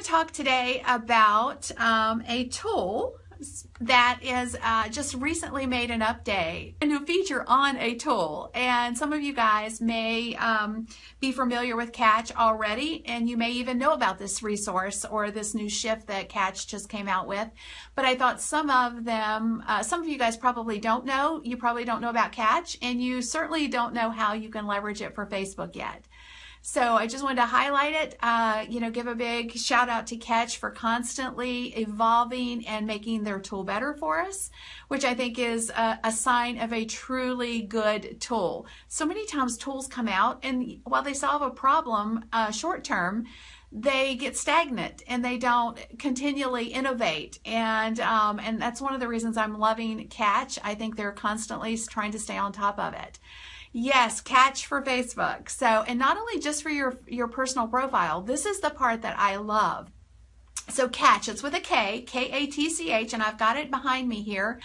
talk today about a tool that is just recently made an update, a new feature on a tool. And some of you guys may be familiar with Catch already, and you may even know about this resource or this new shift that Catch just came out with. But I thought some of you guys probably don't know. You probably don't know about Catch, and you certainly don't know how you can leverage it for Facebook yet. So I just wanted to highlight it, give a big shout out to Catch for constantly evolving and making their tool better for us, which I think is a sign of a truly good tool. So many times tools come out and while they solve a problem short term, they get stagnant and they don't continually innovate. And that's one of the reasons I'm loving Catch. I think they're constantly trying to stay on top of it. Yes, Catch for Facebook. So, and not only just for your personal profile, this is the part that I love. So Catch, it's with a K, K-A-T-C-H, and I've got it behind me here.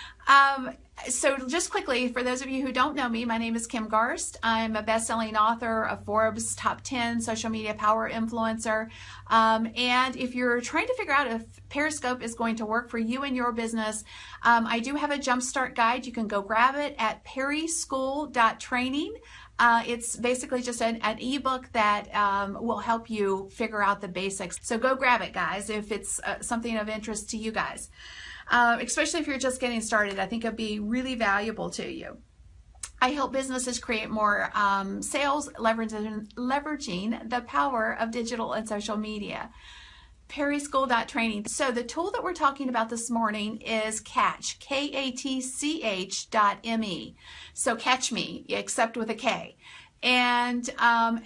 So just quickly, for those of you who don't know me, my name is Kim Garst. I'm a best-selling author, a Forbes Top 10 social media power influencer. And if you're trying to figure out if Periscope is going to work for you and your business, I do have a Jumpstart guide. You can go grab it at perryschool.training. It's basically just an ebook that will help you figure out the basics. So go grab it, guys, if it's something of interest to you guys. Especially if you're just getting started, I think it'd be really valuable to you. I help businesses create more sales, leveraging the power of digital and social media. perryschool.training. So the tool that we're talking about this morning is Catch, K-A-T-C-H.me. So Catch Me, except with a K. And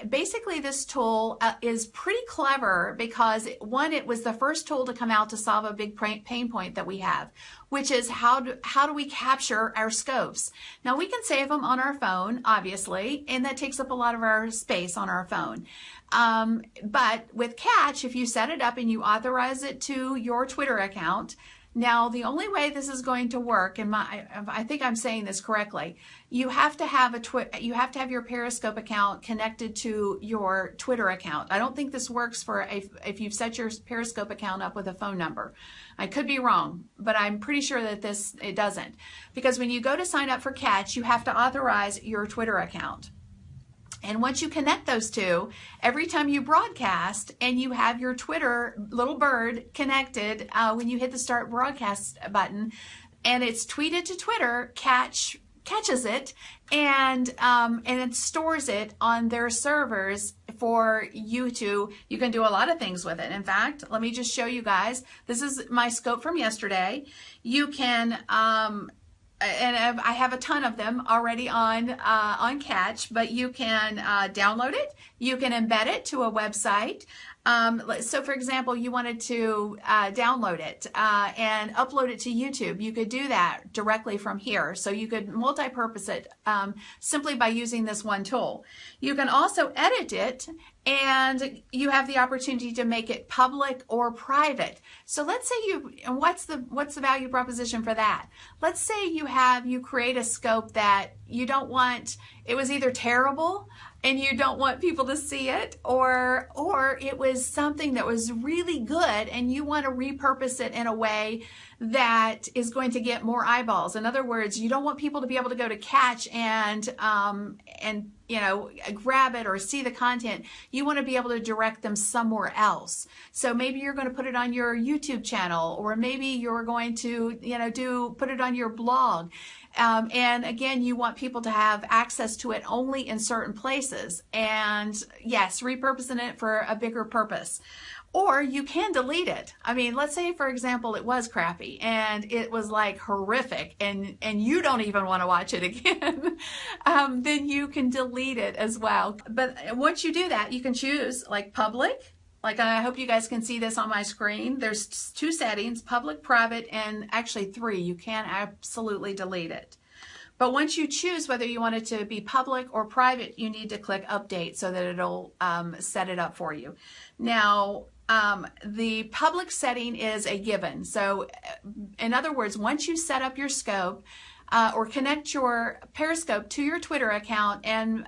basically this tool is pretty clever because, one, it was the first tool to come out to solve a big pain point that we have, which is how do we capture our scopes? Now, we can save them on our phone, obviously, and that takes up a lot of our space on our phone. But with Catch, if you set it up and you authorize it to your Twitter account, now, the only way this is going to work, and I think I'm saying this correctly, you have to have your Periscope account connected to your Twitter account. I don't think this works for if you've set your Periscope account up with a phone number. I could be wrong, but I'm pretty sure that it doesn't. Because when you go to sign up for Catch, you have to authorize your Twitter account. And once you connect those two, every time you broadcast and you have your Twitter little bird connected, when you hit the start broadcast button and it's tweeted to Twitter, Catch catches it and it stores it on their servers for you can do a lot of things with it. In fact, let me just show you guys. This is my scope from yesterday. You can and I have a ton of them already on Catch, but you can download it. You can embed it to a website. So for example, you wanted to download it and upload it to YouTube. You could do that directly from here. So you could multi-purpose it simply by using this one tool. You can also edit it, and you have the opportunity to make it public or private. So let's say and what's the value proposition for that? Let's say you create a scope that you don't want, it was either terrible and you don't want people to see it, or it was something that was really good and you want to repurpose it in a way that is going to get more eyeballs. In other words, you don't want people to be able to go to Catch and grab it or see the content. You want to be able to direct them somewhere else. So maybe you're going to put it on your YouTube channel, or maybe you're going to put it on your blog. And again, you want people to have access to it only in certain places. And yes, repurposing it for a bigger purpose. Or you can delete it. I mean, let's say, for example, it was crappy and it was like horrific and you don't even want to watch it again. Then you can delete it as well. But once you do that, you can choose like public. Like, I hope you guys can see this on my screen. There's 2 settings, public, private, and actually 3. You can absolutely delete it. But once you choose whether you want it to be public or private, you need to click update so that it'll set it up for you. Now, the public setting is a given. So in other words, once you set up your scope, or connect your Periscope to your Twitter account, and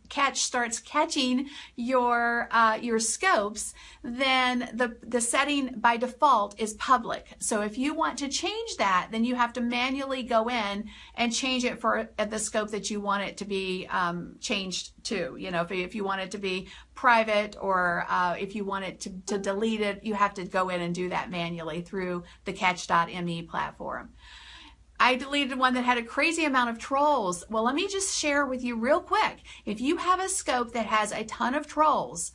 Catch starts catching your scopes, then the setting by default is public. So if you want to change that, then you have to manually go in and change it for the scope that you want it to be changed to. You know, if you want it to be private, or if you want it to delete it, you have to go in and do that manually through the Catch.me platform. I deleted one that had a crazy amount of trolls. Well, let me just share with you real quick. If you have a scope that has a ton of trolls,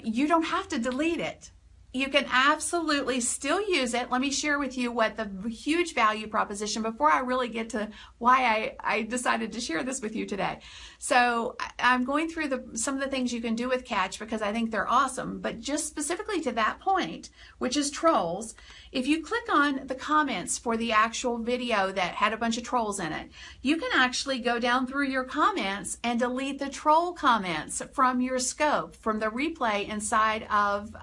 you don't have to delete it. You can absolutely still use it. Let me share with you what the huge value proposition, before I really get to why I decided to share this with you today. So I'm going through some of the things you can do with Catch because I think they're awesome, but just specifically to that point, which is trolls, if you click on the comments for the actual video that had a bunch of trolls in it, you can actually go down through your comments and delete the troll comments from your scope, from the replay inside of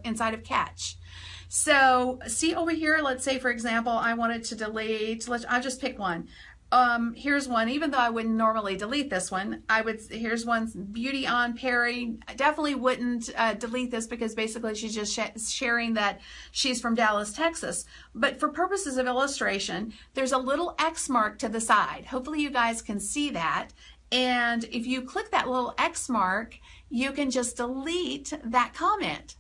inside of Catch. So see over here, let's say for example I wanted to delete, I'll just pick one. Here's one, even though I wouldn't normally delete this one, here's one, Beauty on Perry. I definitely wouldn't delete this because basically she's just sharing that she's from Dallas, Texas. But for purposes of illustration, there's a little X mark to the side. Hopefully you guys can see that. And if you click that little X mark, you can just delete that comment,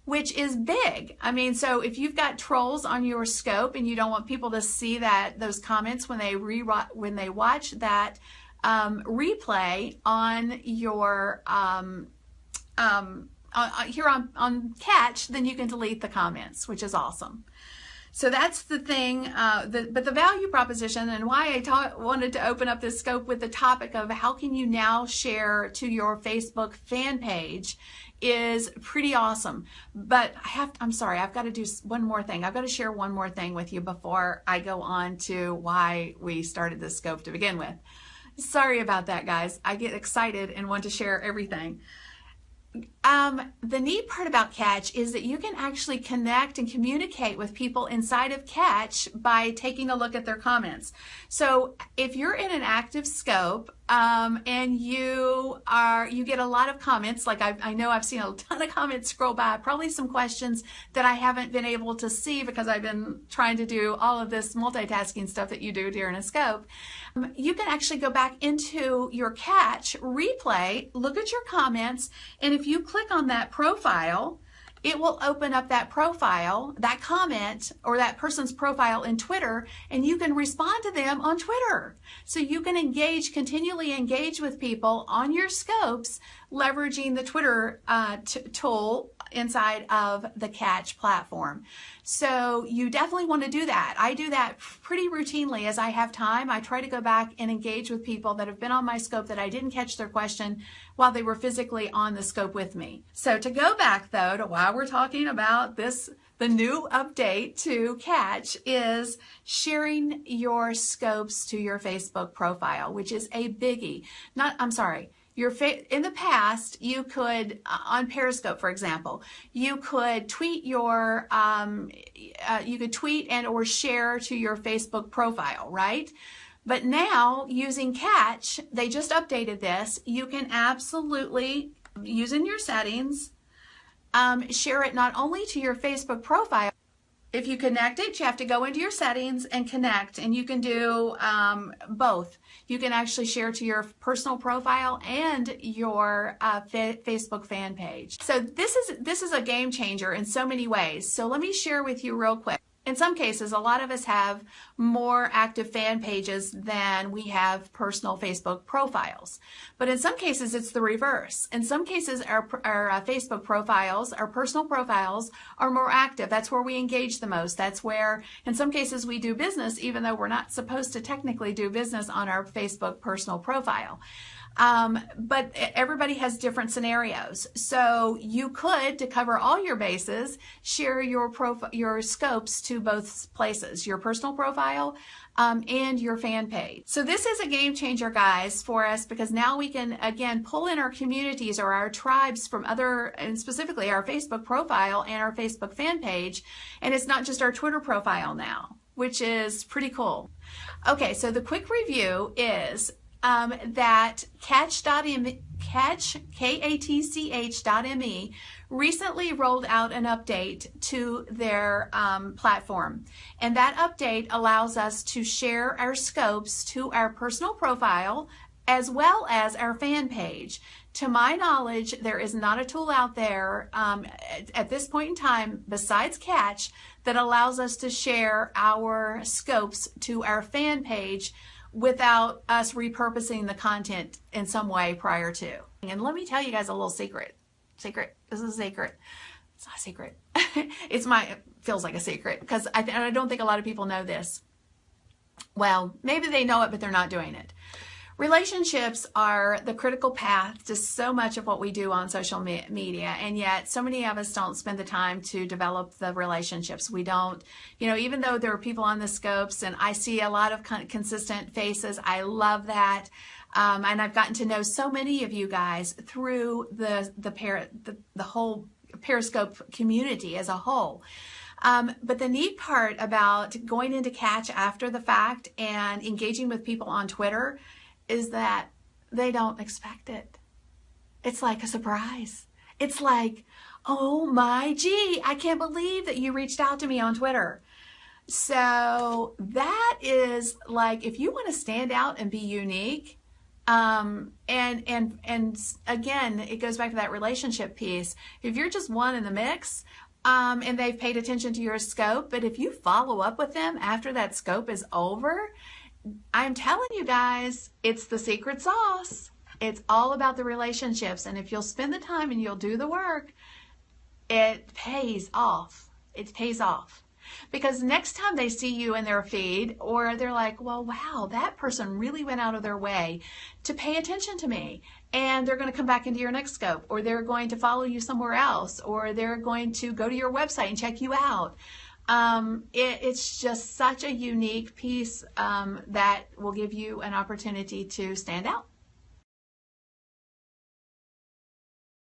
which is big. I mean, so if you've got trolls on your scope and you don't want people to see those comments when they watch that replay on your here on Catch, then you can delete the comments, which is awesome. So that's the thing, but the value proposition and why I wanted to open up this scope with the topic of how can you now share to your Facebook fan page is pretty awesome. But I'm sorry, I've got to do one more thing. I've got to share one more thing with you before I go on to why we started this scope to begin with. Sorry about that, guys. I get excited and want to share everything. The neat part about Catch is that you can actually connect and communicate with people inside of Catch by taking a look at their comments. So if you're in an active scope and you get a lot of comments, like I know I've seen a ton of comments scroll by, probably some questions that I haven't been able to see because I've been trying to do all of this multitasking stuff that you do during a scope. You can actually go back into your Catch replay, look at your comments, and if you click on that profile, it will open up that profile, that comment, or that person's profile in Twitter, and you can respond to them on Twitter. So you can continually engage with people on your scopes, leveraging the Twitter tool inside of the Catch platform. So you definitely want to do that. I do that pretty routinely as I have time. I try to go back and engage with people that have been on my scope that I didn't catch their question while they were physically on the scope with me. So to go back though to why we're talking about this, the new update to Catch is sharing your scopes to your Facebook profile, which is a biggie. In the past, you could, on Periscope, for example, you could tweet and or share to your Facebook profile, right? But now, using Catch, they just updated this. You can absolutely, using your settings, share it not only to your Facebook profile. If you connect it, you have to go into your settings and connect, and you can do both. You can actually share to your personal profile and your Facebook fan page. So this is a game changer in so many ways. So let me share with you real quick. In some cases, a lot of us have more active fan pages than we have personal Facebook profiles. But in some cases, it's the reverse. In some cases, our Facebook profiles, our personal profiles, are more active. That's where we engage the most. That's where, in some cases, we do business, even though we're not supposed to technically do business on our Facebook personal profile. But everybody has different scenarios. So you could, to cover all your bases, share your scopes to both places, your personal profile and your fan page. So this is a game changer, guys, for us, because now we can, again, pull in our communities or our tribes from other, and specifically our Facebook profile and our Facebook fan page. And it's not just our Twitter profile now. which is pretty cool. Okay, so the quick review is that Katch.me, K-A-T-C-H.me, recently rolled out an update to their platform. And that update allows us to share our scopes to our personal profile as well as our fan page. To my knowledge, there is not a tool out there at this point in time besides Katch that allows us to share our scopes to our fan page without us repurposing the content in some way prior to. And let me tell you guys a little secret. This is a secret. It's not a secret. It feels like a secret because I don't think a lot of people know this. Well, maybe they know it, but they're not doing it. Relationships are the critical path to so much of what we do on social media, and yet so many of us don't spend the time to develop the relationships. We don't, even though there are people on the scopes, and I see a lot of consistent faces. I love that. And I've gotten to know so many of you guys through the whole Periscope community as a whole. But the neat part about going into Katch after the fact and engaging with people on Twitter is that they don't expect it. It's like a surprise. It's like, oh my gee, I can't believe that you reached out to me on Twitter. So that is like, if you want to stand out and be unique, and again, it goes back to that relationship piece. If you're just one in the mix, and they've paid attention to your scope, but if you follow up with them after that scope is over, I'm telling you guys, it's the secret sauce. It's all about the relationships. And if you'll spend the time and you'll do the work, it pays off. It pays off. Because next time they see you in their feed, or they're like, well, wow, that person really went out of their way to pay attention to me. And they're going to come back into your next scope, or they're going to follow you somewhere else, or they're going to go to your website and check you out. It's just such a unique piece that will give you an opportunity to stand out.